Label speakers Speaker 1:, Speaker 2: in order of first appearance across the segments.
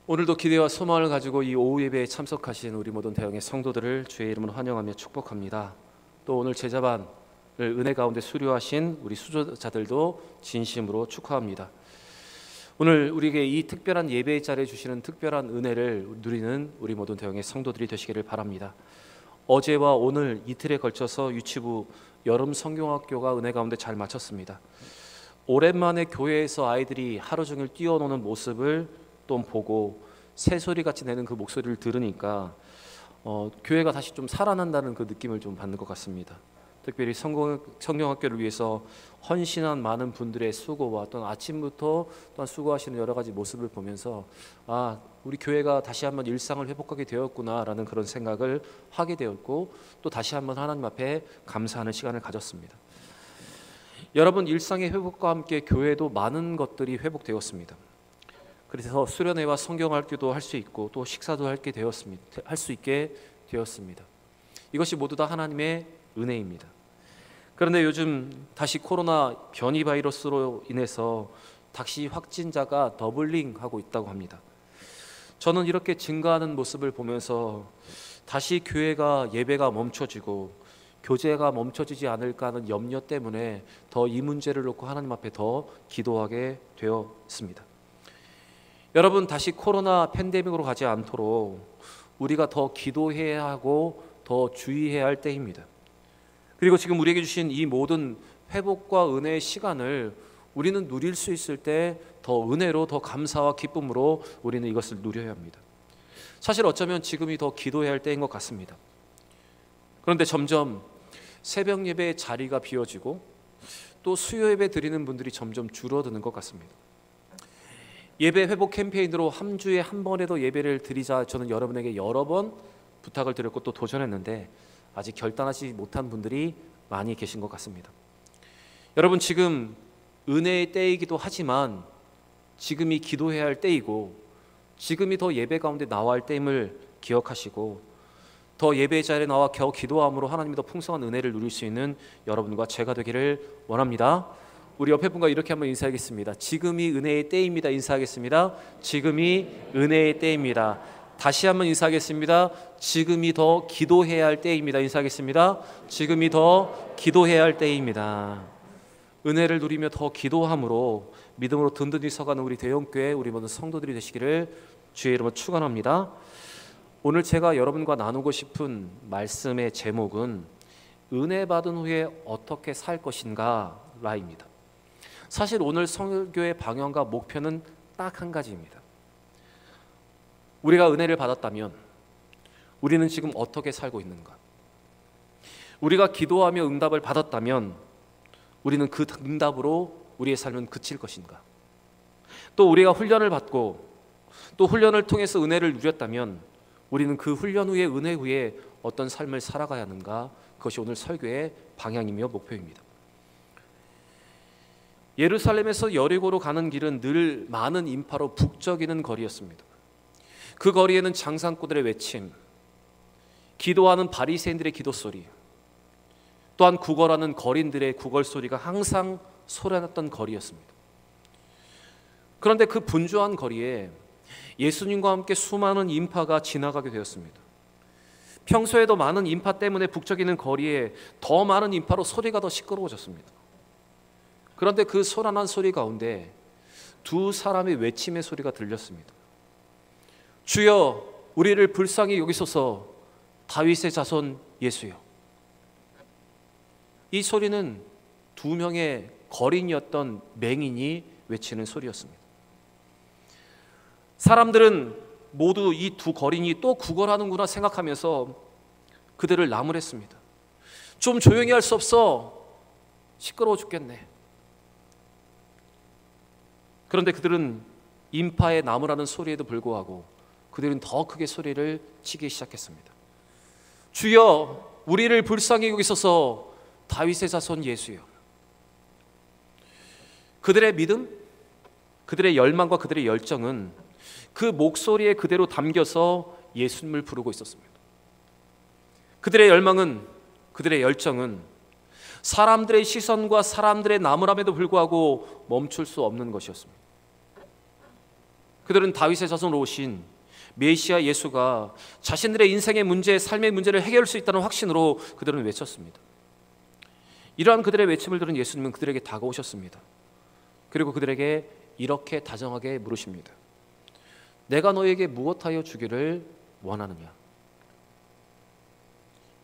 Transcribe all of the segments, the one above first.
Speaker 1: 오늘도 기대와 소망을 가지고 이 오후 예배에 참석하신 우리 모든 대형의 성도들을 주의 이름으로 환영하며 축복합니다. 또 오늘 제자반을 은혜 가운데 수료하신 우리 수조자들도 진심으로 축하합니다. 오늘 우리에게 이 특별한 예배의 자리에 주시는 특별한 은혜를 누리는 우리 모든 대형의 성도들이 되시기를 바랍니다. 어제와 오늘 이틀에 걸쳐서 유치부 여름 성경학교가 은혜 가운데 잘 마쳤습니다. 오랜만에 교회에서 아이들이 하루 종일 뛰어노는 모습을 또 보고 새소리같이 내는 그 목소리를 들으니까 교회가 다시 좀 살아난다는 그 느낌을 좀 받는 것 같습니다. 특별히 성경학교를 위해서 헌신한 많은 분들의 수고와 또 아침부터 또한 수고하시는 여러 가지 모습을 보면서 우리 교회가 다시 한번 일상을 회복하게 되었구나라는 그런 생각을 하게 되었고, 또 다시 한번 하나님 앞에 감사하는 시간을 가졌습니다. 여러분, 일상의 회복과 함께 교회도 많은 것들이 회복되었습니다. 그래서 수련회와 성경학교도 할 수 있고 또 식사도 할 수 있게 되었습니다. 이것이 모두 다 하나님의 은혜입니다. 그런데 요즘 다시 코로나 변이 바이러스로 인해서 다시 확진자가 더블링하고 있다고 합니다. 저는 이렇게 증가하는 모습을 보면서 다시 교회가 예배가 멈춰지고 교제가 멈춰지지 않을까 하는 염려 때문에 더 이 문제를 놓고 하나님 앞에 더 기도하게 되었습니다. 여러분, 다시 코로나 팬데믹으로 가지 않도록 우리가 더 기도해야 하고 더 주의해야 할 때입니다. 그리고 지금 우리에게 주신 이 모든 회복과 은혜의 시간을 우리는 누릴 수 있을 때 더 은혜로, 더 감사와 기쁨으로 우리는 이것을 누려야 합니다. 사실 어쩌면 지금이 더 기도해야 할 때인 것 같습니다. 그런데 점점 새벽 예배의 자리가 비어지고 또 수요 예배 드리는 분들이 점점 줄어드는 것 같습니다. 예배 회복 캠페인으로 한 주에 한 번에도 예배를 드리자 저는 여러분에게 여러 번 부탁을 드렸고 또 도전했는데 아직 결단하지 못한 분들이 많이 계신 것 같습니다. 여러분, 지금 은혜의 때이기도 하지만 지금이 기도해야 할 때이고 지금이 더 예배 가운데 나와야 할 때임을 기억하시고 더 예배 자리에 나와 겨우 기도함으로 하나님의 더 풍성한 은혜를 누릴 수 있는 여러분과 제가 되기를 원합니다. 우리 옆에 분과 이렇게 한번 인사하겠습니다. 지금이 은혜의 때입니다. 인사하겠습니다. 지금이 은혜의 때입니다. 다시 한번 인사하겠습니다. 지금이 더 기도해야 할 때입니다. 인사하겠습니다. 지금이 더 기도해야 할 때입니다. 은혜를 누리며 더 기도함으로 믿음으로 든든히 서가는 우리 대형교회 우리 모든 성도들이 되시기를 주의 이름으로 축원합니다. 오늘 제가 여러분과 나누고 싶은 말씀의 제목은 은혜 받은 후에 어떻게 살 것인가 라입니다. 사실 오늘 성교의 방향과 목표는 딱 한 가지입니다. 우리가 은혜를 받았다면 우리는 지금 어떻게 살고 있는가? 우리가 기도하며 응답을 받았다면 우리는 그 응답으로 우리의 삶은 그칠 것인가? 또 우리가 훈련을 받고 또 훈련을 통해서 은혜를 누렸다면 우리는 그 훈련 후에 은혜 후에 어떤 삶을 살아가야 하는가? 그것이 오늘 설교의 방향이며 목표입니다. 예루살렘에서 여리고로 가는 길은 늘 많은 인파로 북적이는 거리였습니다. 그 거리에는 장상꾼들의 외침, 기도하는 바리새인들의 기도 소리, 또한 구걸하는 거린들의 구걸 소리가 항상 소란났던 거리였습니다. 그런데 그 분주한 거리에 예수님과 함께 수많은 인파가 지나가게 되었습니다. 평소에도 많은 인파 때문에 북적이는 거리에 더 많은 인파로 소리가 더 시끄러워졌습니다. 그런데 그 소란한 소리 가운데 두 사람의 외침의 소리가 들렸습니다. 주여, 우리를 불쌍히 여기소서, 다윗의 자손 예수여. 이 소리는 두 명의 거린이었던 맹인이 외치는 소리였습니다. 사람들은 모두 이 두 거린이 또 구걸하는구나 생각하면서 그들을 나무랬습니다. 좀 조용히 할 수 없어, 시끄러워 죽겠네. 그런데 그들은 인파의 나무라는 소리에도 불구하고 그들은 더 크게 소리를 치기 시작했습니다. 주여, 우리를 불쌍히 여기소서, 다윗의 자손 예수여. 그들의 믿음, 그들의 열망과 그들의 열정은 그 목소리에 그대로 담겨서 예수님을 부르고 있었습니다. 그들의 열망은, 그들의 열정은 사람들의 시선과 사람들의 나무람에도 불구하고 멈출 수 없는 것이었습니다. 그들은 다윗의 자손으로 오신 메시아 예수가 자신들의 인생의 문제, 삶의 문제를 해결할 수 있다는 확신으로 그들은 외쳤습니다. 이러한 그들의 외침을 들은 예수님은 그들에게 다가오셨습니다. 그리고 그들에게 이렇게 다정하게 물으십니다. 내가 너에게 무엇하여 주기를 원하느냐?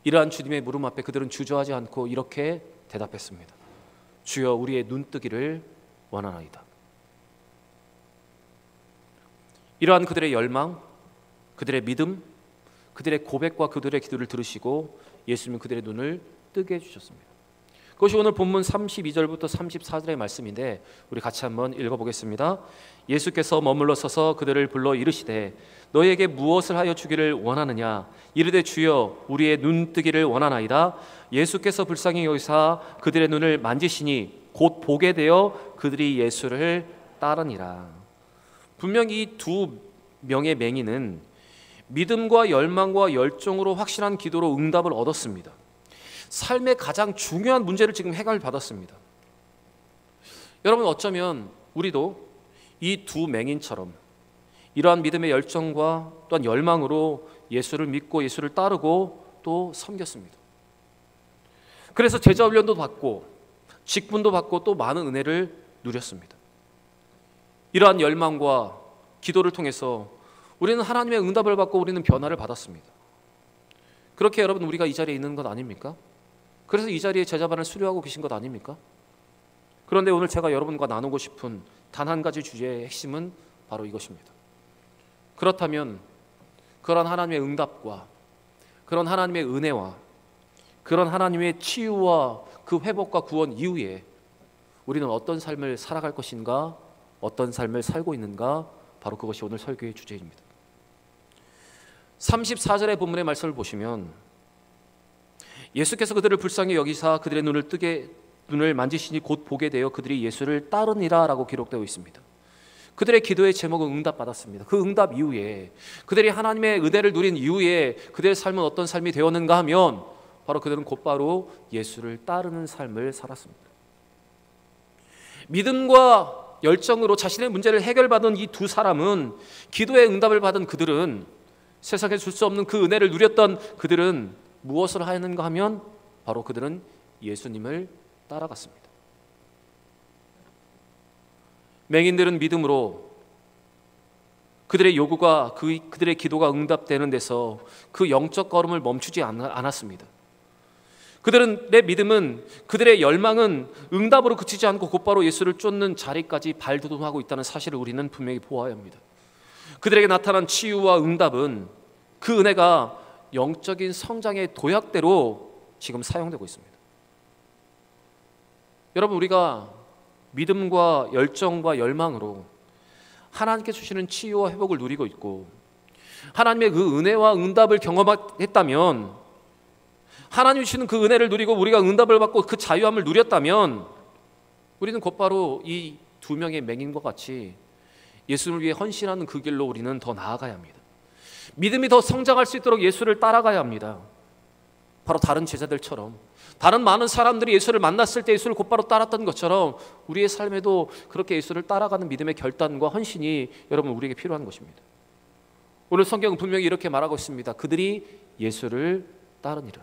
Speaker 1: 이러한 주님의 물음 앞에 그들은 주저하지 않고 이렇게 대답했습니다. 주여, 우리의 눈뜨기를 원하나이다. 이러한 그들의 열망, 그들의 믿음, 그들의 고백과 그들의 기도를 들으시고 예수님은 그들의 눈을 뜨게 해주셨습니다. 그것이 오늘 본문 32절부터 34절의 말씀인데 우리 같이 한번 읽어보겠습니다. 예수께서 머물러 서서 그들을 불러 이르시되 너희에게 무엇을 하여 주기를 원하느냐? 이르되 주여, 우리의 눈뜨기를 원하나이다. 예수께서 불쌍히 여기사 그들의 눈을 만지시니 곧 보게 되어 그들이 예수를 따르니라. 분명히 이 두 명의 맹인은 믿음과 열망과 열정으로 확실한 기도로 응답을 얻었습니다. 삶의 가장 중요한 문제를 지금 해결받았습니다. 여러분, 어쩌면 우리도 이 두 맹인처럼 이러한 믿음의 열정과 또한 열망으로 예수를 믿고 예수를 따르고 또 섬겼습니다. 그래서 제자 훈련도 받고 직분도 받고 또 많은 은혜를 누렸습니다. 이러한 열망과 기도를 통해서 우리는 하나님의 응답을 받고 우리는 변화를 받았습니다. 그렇게 여러분, 우리가 이 자리에 있는 것 아닙니까? 그래서 이 자리에 제자반을 수료하고 계신 것 아닙니까? 그런데 오늘 제가 여러분과 나누고 싶은 단 한 가지 주제의 핵심은 바로 이것입니다. 그렇다면 그런 하나님의 응답과 그런 하나님의 은혜와 그런 하나님의 치유와 그 회복과 구원 이후에 우리는 어떤 삶을 살아갈 것인가, 어떤 삶을 살고 있는가, 바로 그것이 오늘 설교의 주제입니다. 34절의 본문의 말씀을 보시면 예수께서 그들을 불쌍히 여기사 그들의 눈을 만지시니 곧 보게 되어 그들이 예수를 따르니라 라고 기록되어 있습니다. 그들의 기도의 제목은 응답받았습니다. 그 응답 이후에 그들이 하나님의 은혜를 누린 이후에 그들의 삶은 어떤 삶이 되었는가 하면 바로 그들은 곧바로 예수를 따르는 삶을 살았습니다. 믿음과 열정으로 자신의 문제를 해결받은 이 두 사람은, 기도의 응답을 받은 그들은, 세상에 줄 수 없는 그 은혜를 누렸던 그들은 무엇을 하였는가 하면 바로 그들은 예수님을 따라갔습니다. 맹인들은 믿음으로 그들의 요구가, 그들의 기도가 응답되는 데서 그 영적 걸음을 멈추지 않았습니다. 그들의 믿음은, 그들의 열망은 응답으로 그치지 않고 곧바로 예수를 쫓는 자리까지 발돋움하고 있다는 사실을 우리는 분명히 보아야 합니다. 그들에게 나타난 치유와 응답은 그 은혜가 영적인 성장의 도약대로 지금 사용되고 있습니다. 여러분, 우리가 믿음과 열정과 열망으로 하나님께 주시는 치유와 회복을 누리고 있고 하나님의 그 은혜와 응답을 경험했다면, 하나님이 주시는 그 은혜를 누리고 우리가 응답을 받고 그 자유함을 누렸다면 우리는 곧바로 이 두 명의 맹인과 같이 예수를 위해 헌신하는 그 길로 우리는 더 나아가야 합니다. 믿음이 더 성장할 수 있도록 예수를 따라가야 합니다. 바로 다른 제자들처럼, 다른 많은 사람들이 예수를 만났을 때 예수를 곧바로 따랐던 것처럼 우리의 삶에도 그렇게 예수를 따라가는 믿음의 결단과 헌신이 여러분 우리에게 필요한 것입니다. 오늘 성경은 분명히 이렇게 말하고 있습니다. 그들이 예수를 따르니라.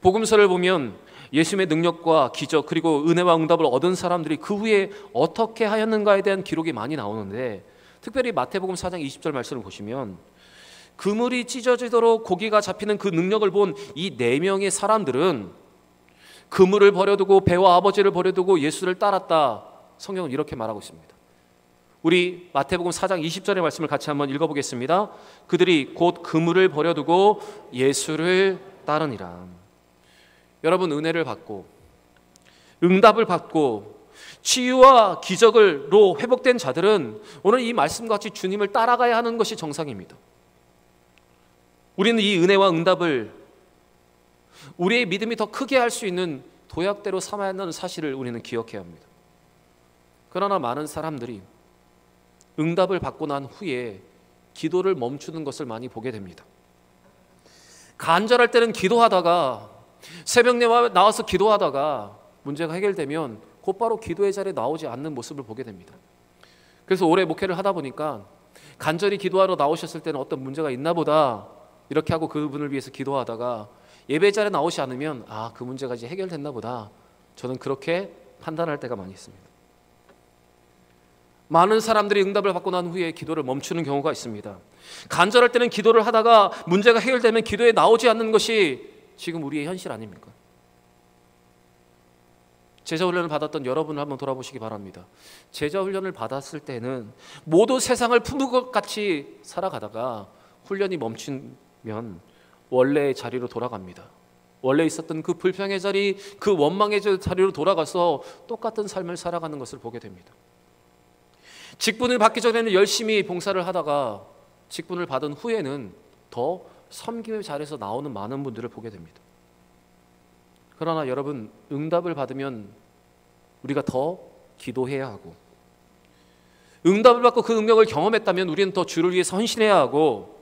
Speaker 1: 복음서를 보면 예수님의 능력과 기적 그리고 은혜와 응답을 얻은 사람들이 그 후에 어떻게 하였는가에 대한 기록이 많이 나오는데, 특별히 마태복음 4장 20절 말씀을 보시면 그물이 찢어지도록 고기가 잡히는 그 능력을 본 이 4명의 사람들은 그물을 버려두고 배와 아버지를 버려두고 예수를 따랐다. 성경은 이렇게 말하고 있습니다. 우리 마태복음 4장 20절의 말씀을 같이 한번 읽어보겠습니다. 그들이 곧 그물을 버려두고 예수를 따르니라. 여러분, 은혜를 받고 응답을 받고 치유와 기적으로 회복된 자들은 오늘 이 말씀과 같이 주님을 따라가야 하는 것이 정상입니다. 우리는 이 은혜와 응답을 우리의 믿음이 더 크게 할 수 있는 도약대로 삼아야 한다는 사실을 우리는 기억해야 합니다. 그러나 많은 사람들이 응답을 받고 난 후에 기도를 멈추는 것을 많이 보게 됩니다. 간절할 때는 기도하다가, 새벽에 나와서 기도하다가 문제가 해결되면 곧바로 기도의 자리에 나오지 않는 모습을 보게 됩니다. 그래서 오래 목회를 하다 보니까 간절히 기도하러 나오셨을 때는 어떤 문제가 있나 보다 이렇게 하고 그분을 위해서 기도하다가 예배 자리에 나오지 않으면 그 문제가 이제 해결됐나 보다, 저는 그렇게 판단할 때가 많이 있습니다. 많은 사람들이 응답을 받고 난 후에 기도를 멈추는 경우가 있습니다. 간절할 때는 기도를 하다가 문제가 해결되면 기도에 나오지 않는 것이 지금 우리의 현실 아닙니까? 제자훈련을 받았던 여러분을 한번 돌아보시기 바랍니다. 제자훈련을 받았을 때는 모두 세상을 품은 것 같이 살아가다가 훈련이 멈추면 원래의 자리로 돌아갑니다. 원래 있었던 그 불평의 자리, 그 원망의 자리로 돌아가서 똑같은 삶을 살아가는 것을 보게 됩니다. 직분을 받기 전에는 열심히 봉사를 하다가 직분을 받은 후에는 더 섬김의 자리에서 나오는 많은 분들을 보게 됩니다. 그러나 여러분, 응답을 받으면 우리가 더 기도해야 하고, 응답을 받고 그 능력을 경험했다면 우리는 더 주를 위해서 헌신해야 하고,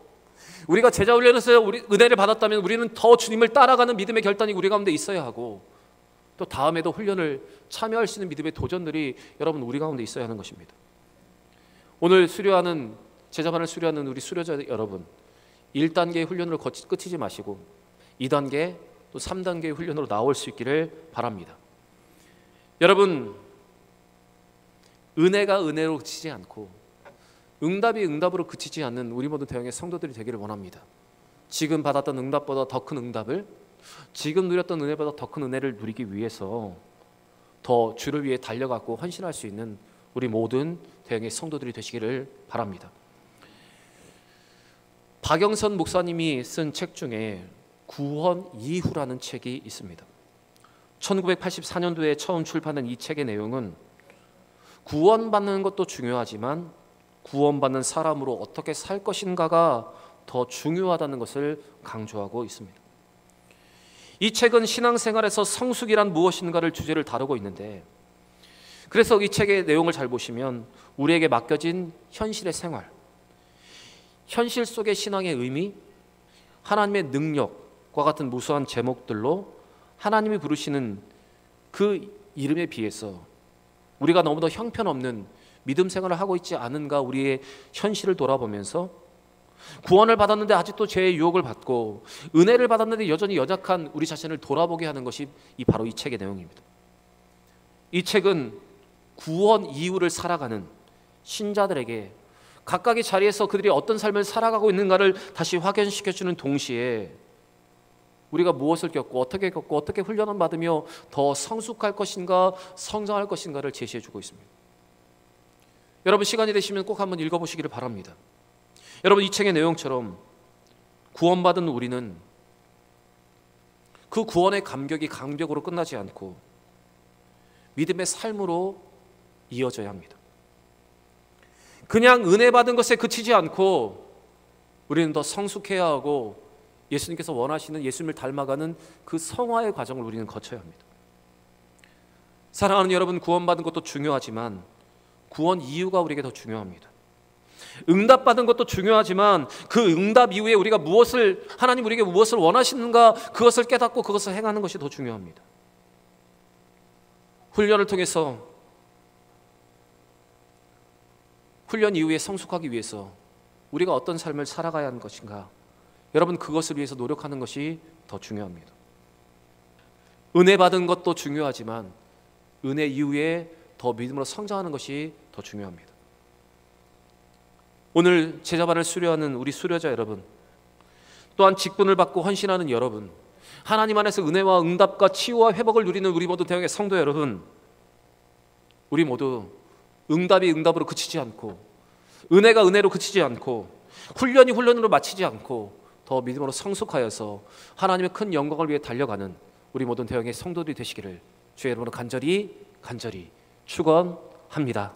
Speaker 1: 우리가 제자훈련에서 은혜를 받았다면 우리는 더 주님을 따라가는 믿음의 결단이 우리 가운데 있어야 하고, 또 다음에도 훈련을 참여할 수 있는 믿음의 도전들이 여러분 우리 가운데 있어야 하는 것입니다. 오늘 수료하는 제자반을 수료하는 우리 수료자 여러분, 1단계의 훈련으로 끝이지 마시고 2단계 또 3단계의 훈련으로 나올 수 있기를 바랍니다. 여러분, 은혜가 은혜로 그치지 않고 응답이 응답으로 그치지 않는 우리 모든 대형의 성도들이 되기를 원합니다. 지금 받았던 응답보다 더 큰 응답을, 지금 누렸던 은혜보다 더 큰 은혜를 누리기 위해서 더 주를 위해 달려가고 헌신할 수 있는 우리 모든 대형의 성도들이 되시기를 바랍니다. 박영선 목사님이 쓴 책 중에 구원 이후라는 책이 있습니다. 1984년도에 처음 출판된 이 책의 내용은 구원받는 것도 중요하지만 구원받는 사람으로 어떻게 살 것인가가 더 중요하다는 것을 강조하고 있습니다. 이 책은 신앙생활에서 성숙이란 무엇인가를 주제를 다루고 있는데, 그래서 이 책의 내용을 잘 보시면 우리에게 맡겨진 현실의 생활, 현실 속의 신앙의 의미, 하나님의 능력과 같은 무수한 제목들로 하나님이 부르시는 그 이름에 비해서 우리가 너무도 형편없는 믿음 생활을 하고 있지 않은가, 우리의 현실을 돌아보면서 구원을 받았는데 아직도 죄의 유혹을 받고 은혜를 받았는데 여전히 연약한 우리 자신을 돌아보게 하는 것이 바로 이 책의 내용입니다. 이 책은 구원 이후를 살아가는 신자들에게 각각의 자리에서 그들이 어떤 삶을 살아가고 있는가를 다시 확인시켜주는 동시에 우리가 무엇을 겪고 어떻게 훈련을 받으며 더 성숙할 것인가, 성장할 것인가를 제시해주고 있습니다. 여러분, 시간이 되시면 꼭 한번 읽어보시기를 바랍니다. 여러분, 이 책의 내용처럼 구원받은 우리는 그 구원의 감격이 강격으로 끝나지 않고 믿음의 삶으로 이어져야 합니다. 그냥 은혜 받은 것에 그치지 않고 우리는 더 성숙해야 하고 예수님께서 원하시는 예수님을 닮아가는 그 성화의 과정을 우리는 거쳐야 합니다. 사랑하는 여러분, 구원받은 것도 중요하지만 구원 이유가 우리에게 더 중요합니다. 응답받은 것도 중요하지만 그 응답 이후에 우리가 하나님 우리에게 무엇을 원하시는가, 그것을 깨닫고 그것을 행하는 것이 더 중요합니다. 훈련을 통해서 훈련 이후에 성숙하기 위해서 우리가 어떤 삶을 살아가야 하는 것인가, 여러분, 그것을 위해서 노력하는 것이 더 중요합니다. 은혜 받은 것도 중요하지만 은혜 이후에 더 믿음으로 성장하는 것이 더 중요합니다. 오늘 제자반을 수료하는 우리 수료자 여러분, 또한 직분을 받고 헌신하는 여러분, 하나님 안에서 은혜와 응답과 치유와 회복을 누리는 우리 모두 대형의 성도 여러분, 우리 모두 응답이 응답으로 그치지 않고 은혜가 은혜로 그치지 않고 훈련이 훈련으로 마치지 않고 더 믿음으로 성숙하여서 하나님의 큰 영광을 위해 달려가는 우리 모든 대형의 성도들이 되시기를 주의 이름으로 간절히 축원합니다.